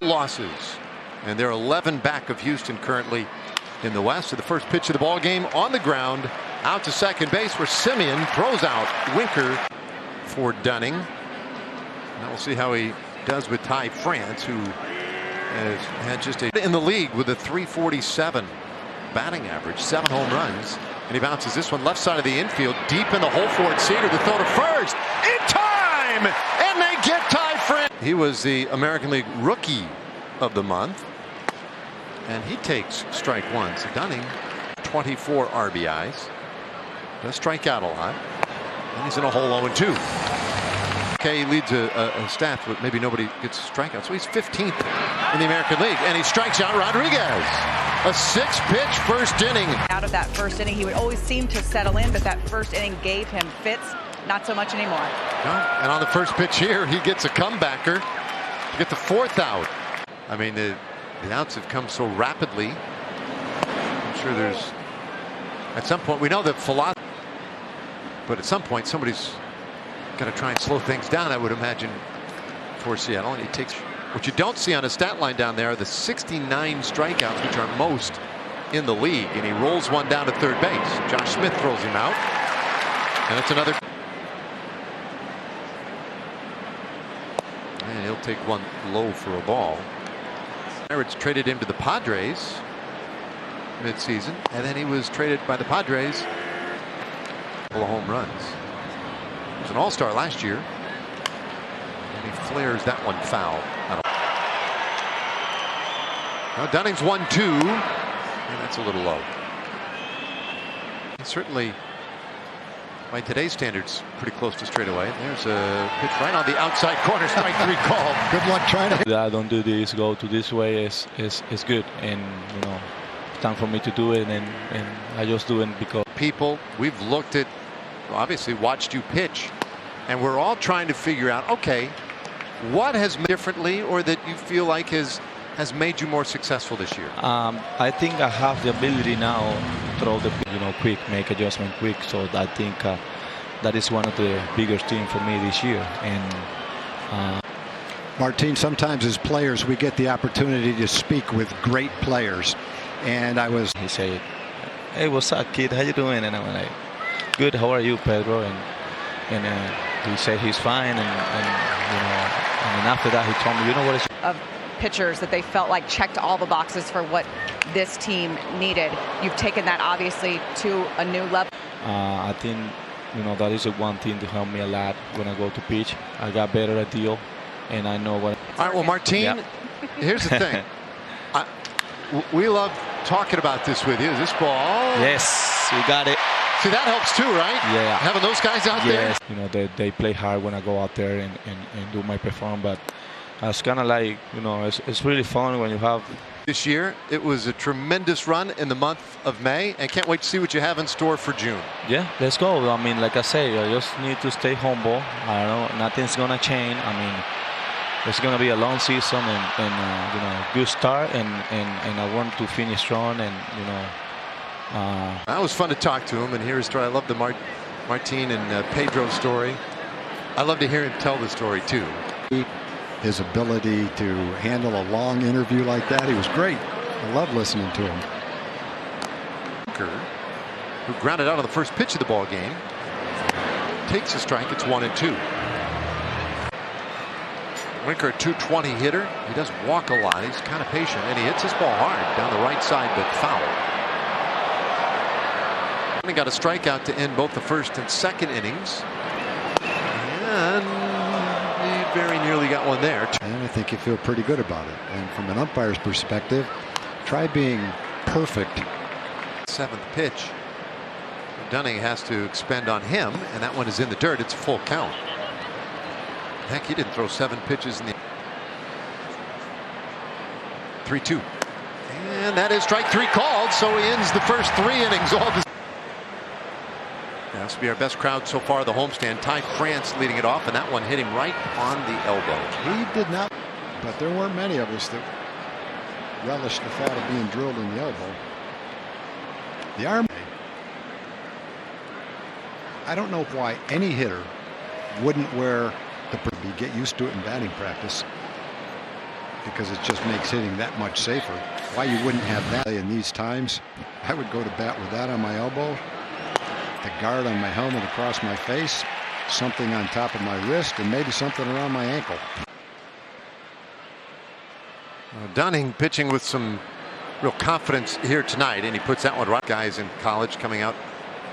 losses, and they're 11 back of Houston currently in the West. So the first pitch of the ball game on the ground, out to second base where Simeon throws out Winker for Dunning. Now we'll see how he does with Ty France, who has had just in the league with a .347 batting average, 7 home runs, and he bounces this one left side of the infield, deep in the hole for it. Cedar to throw to first in time, and they get Ty France. He was the American League Rookie of the Month, and he takes strike one. So Dunning, 24 RBIs, does strike out a lot, and he's in a hole 0-2. Okay, he leads a staff, but maybe nobody gets a strikeout. So he's 15th in the American League, and he strikes out Rodriguez. A 6-pitch first inning. Out of that first inning, he would always seem to settle in, but that first inning gave him fits. Not so much anymore. No, and on the first pitch here, he gets a comebacker to get the 4th out. I mean, the outs have come so rapidly. I'm sure there's, at some point, we know that philosophy, but at some point, somebody's got to try and slow things down, I would imagine, for Seattle. And he takes, what you don't see on his stat line down there are the 69 strikeouts, which are most in the league. And he rolls one down to third base. Josh Smith throws him out. And it's another. And he'll take one low for a ball. Pirates traded him to the Padres midseason, and then he was traded by the Padres. Full of home runs. He was an all-star last year, and he flares that one foul. Now Dunning's 1-2, and that's a little low. Certainly, by today's standards, pretty close to straightaway. There's a pitch right on the outside corner, strike 3 called. Good luck trying to. I don't do this, go to this way is good, and you know, it's time for me to do it, and I just do it because people we've looked at, obviously watched you pitch, and we're all trying to figure out, okay, what has made differently, or that you feel like has made you more successful this year? I think I have the ability now to throw the, quick, make adjustment quick. So I think that is one of the biggest things for me this year. And Martin, sometimes as players we get the opportunity to speak with great players, and he said, "Hey, what's up, kid? How you doing?" And I'm like, "Good. How are you, Pedro?" And he said he's fine, and then after that he told me, "You know what is." Of pitchers that they felt like checked all the boxes for what this team needed. You've taken that obviously to a new level. I think that is the one thing to help me a lot when I go to pitch. I got better at deal, and I know what. All right, well, Martin, here's the thing. We love talking about this with you. This ball. Yes, you got it. See, that helps too, right? Yeah. Having those guys out there. They play hard when I go out there and do my performance, but it's kind of like, it's really fun when you have. This year, it was a tremendous run in the month of May, and can't wait to see what you have in store for June. Yeah, let's go. I mean, like I say, I just need to stay humble. I don't know, nothing's gonna change. I mean, it's gonna be a long season, and good start, and I want to finish strong, and That was fun to talk to him and hear his story. I love the Martin and Pedro story. I love to hear him tell the story too. His ability to handle a long interview like that, he was great. I love listening to him. Who grounded out on the first pitch of the ball game, takes a strike. It's 1-2. Winker, a .220 hitter. He does walk a lot. He's kind of patient, and he hits his ball hard down the right side, but foul. He got a strikeout to end both the first and second innings, and he very nearly got one there. And I think you feel pretty good about it. And from an umpire's perspective, try being perfect. 7th pitch. Dunning has to expend on him, and that one is in the dirt. It's a full count. Heck, he didn't throw 7 pitches in the 3-2. And that is strike 3 called, so he ends the first 3 innings. This will be our best crowd so far, the homestand. Ty France leading it off, and that one hit him right on the elbow. He did not, but there weren't many of us that relished the thought of being drilled in the elbow. The arm. I don't know why any hitter wouldn't wear the. Get used to it in batting practice. because it just makes hitting that much safer. Why you wouldn't have that in these times? I would go to bat with that on my elbow, the guard on my helmet across my face, something on top of my wrist, and maybe something around my ankle. Dunning pitching with some real confidence here tonight, and he puts that one right. Guys in college coming out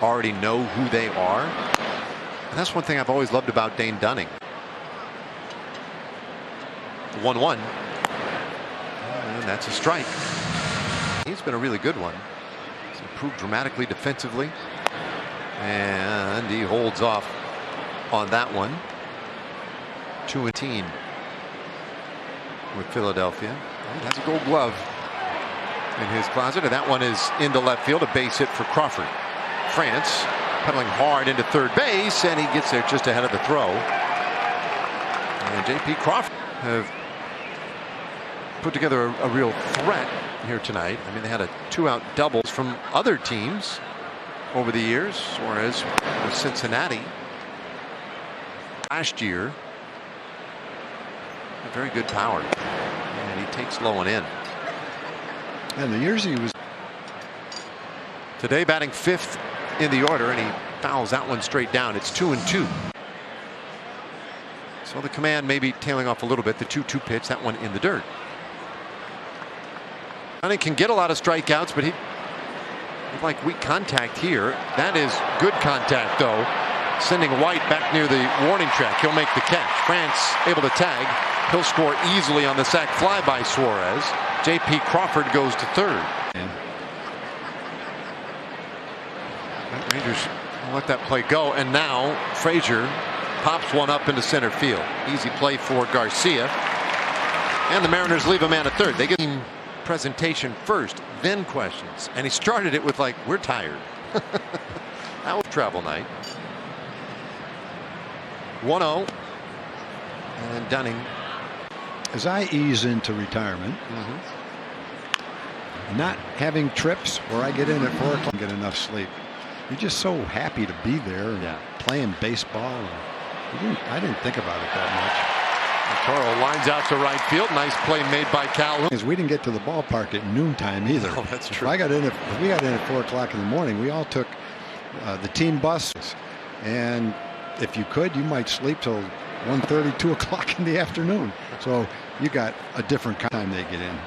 already know who they are. And that's one thing I've always loved about Dane Dunning. 1-1. And that's a strike. He's been a really good one. He's improved dramatically defensively. And he holds off on that one. 2-18 with Philadelphia. He has a Gold Glove in his closet, and that one is into left field. A base hit for Crawford. France pedaling hard into third base, and he gets there just ahead of the throw. And J.P. Crawford have put together a real threat here tonight. I mean, they had a 2-out doubles from other teams over the years. Suarez with Cincinnati last year. A very good power, and he takes low and in. And the years he was today batting 5th in the order, and he fouls that one straight down. It's 2-2. So the command may be tailing off a little bit. The 2-2 pitch, that one in the dirt. Dunning can get a lot of strikeouts, but he like weak contact here. That is good contact, though. Sending White back near the warning track. He'll make the catch. France able to tag. He'll score easily on the sac fly by Suarez. J.P. Crawford goes to third. Rangers let that play go, and now Frazier pops one up into center field. Easy play for Garcia, and the Mariners leave a man at third. They get him presentation first, then questions, and he started it with like, we're tired. That was travel night. 1-0, and Dunning. As I ease into retirement, not having trips where I get in at 4 o'clock and get enough sleep. You're just so happy to be there and playing baseball. And I didn't think about it that Toro lines out to right field. Nice play made by Calhoun. much. We didn't get to the ballpark at noontime either. Oh, that's true. If we got in at 4 o'clock in the morning, we all took the team buses. And if you could, you might sleep till 1:30, 2 o'clock in the afternoon. So you got a different time they get in.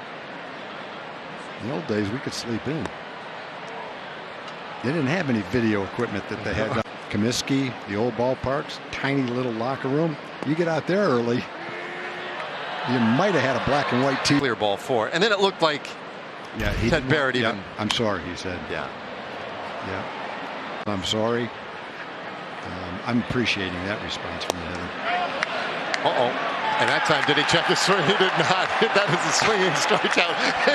In the old days, we could sleep in. They didn't have any video equipment that they had. Comiskey, the old ballparks, tiny little locker room. You get out there early, you might have had a black and white TV. Clear ball 4, and then it looked like Ted Barrett even. I'm sorry, he said. Yeah. I'm sorry. I'm appreciating that response from the hitter. And that time, did he check his swing? He did not. That was a swinging strikeout.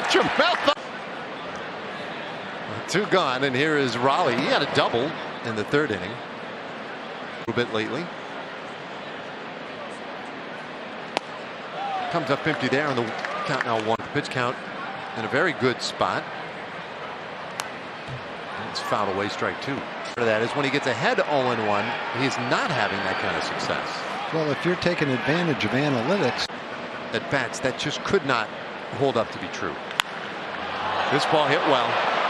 Jamel. 2 gone, and here is Raleigh. He had a double in the 3rd inning. A little bit lately. Comes up empty there on the count now 1. Pitch count in a very good spot. And it's fouled away, strike 2. That is when he gets ahead 0-1, he's not having that kind of success. Well, if you're taking advantage of analytics. At bats that just could not hold up to be true. This ball hit well.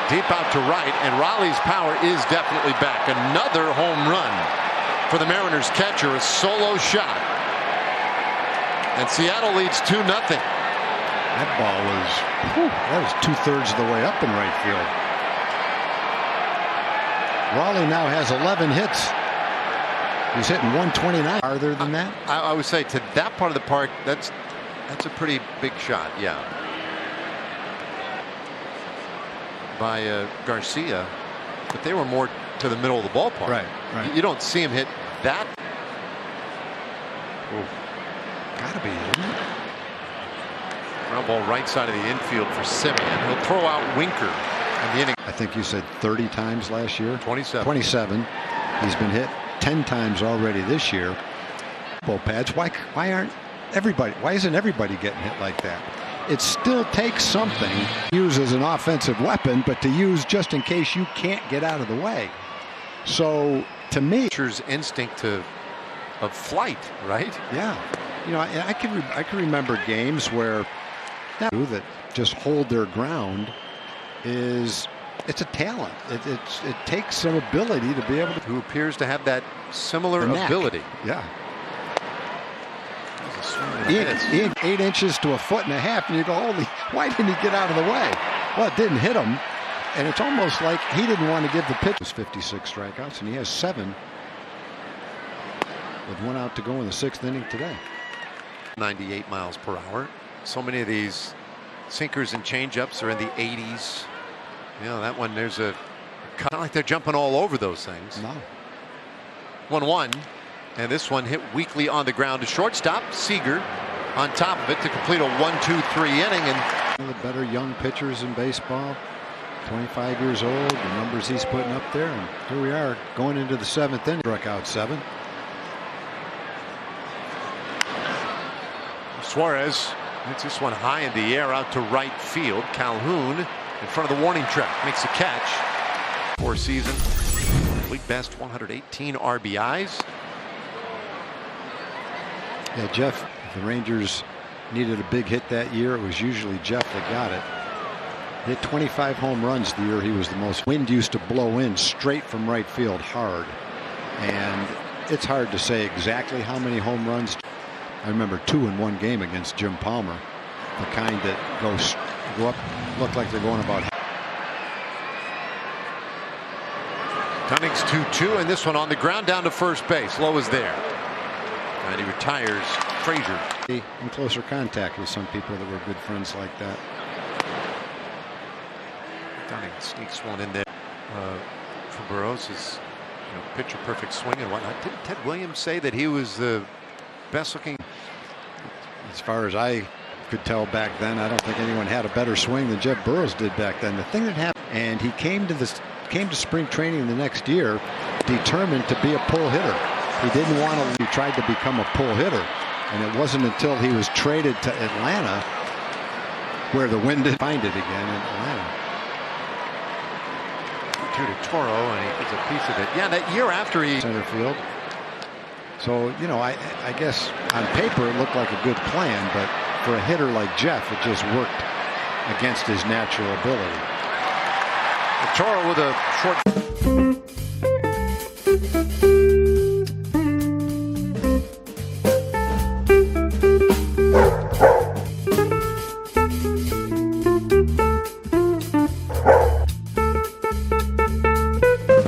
Deep out to right, and Raleigh's power is definitely back. Another home run for the Mariners catcher, a solo shot. And Seattle leads 2-0. That ball was 2/3 of the way up in right field. Raleigh now has 11 hits. He's hitting 129. Farther than that? I would say to that part of the park, that's a pretty big shot, yeah. By Garcia, but they were more to the middle of the ballpark. Right. You don't see him hit that. Gotta be, isn't it? Ground ball right side of the infield for Simeon. He'll throw out Winker in the inning. I think you said 30 times last year. 27. 27. He's been hit 10 times already this year. Bull pads. Why isn't everybody getting hit like that? It still takes something to use as an offensive weapon, but to use just in case you can't get out of the way. So to me, pitcher's instinct of flight, right? Yeah. You know, I can remember games where that just hold their ground it's a talent. It takes some ability to be able to. Who appears to have that similar ability. Yeah. 8 inches to 1.5 feet, and you go, holy, why didn't he get out of the way? Well, it didn't hit him, and it's almost like he didn't want to give the pitch. 56 strikeouts, and he has 7 with 1 out to go in the 6th inning today. 98 miles per hour. So many of these sinkers and changeups are in the 80s. You know, that one, there's a cut. Not like they're jumping all over those things. No. 1-1. And this one hit weakly on the ground to shortstop. Seager on top of it to complete a 1-2-3 inning. And one of the better young pitchers in baseball. 25 years old. The numbers he's putting up there. And here we are going into the 7th inning. Struck out 7. Suarez hits this one high in the air out to right field. Calhoun in front of the warning track makes the catch. 4 season. League best 118 RBIs. Yeah, Jeff, if the Rangers needed a big hit that year, it was usually Jeff that got it. Hit 25 home runs the year he was the most. Wind used to blow in straight from right field hard. And it's hard to say exactly how many home runs. I remember 2 in one game against Jim Palmer. The kind that go up, look like they're going about. Dunning's 2-2, and this one on the ground down to first base. Low is there. And he retires Frazier. In closer contact with some people that were good friends like that. Dunning sneaks one in there for Burroughs. Picture perfect swing and whatnot. Didn't Ted Williams say that he was the best looking? As far as I could tell back then, I don't think anyone had a better swing than Jeff Burroughs did back then. The thing that happened, and he came to spring training the next year determined to be a pull hitter. He didn't want to. He tried to become a pull hitter, and it wasn't until he was traded to Atlanta where the Wind didn't find it again in Atlanta. 2 to Toro, and he gets a piece of it. Yeah, that year after he center field. So I guess on paper it looked like a good plan, but for a hitter like Jeff, it just worked against his natural ability. Toro with a short.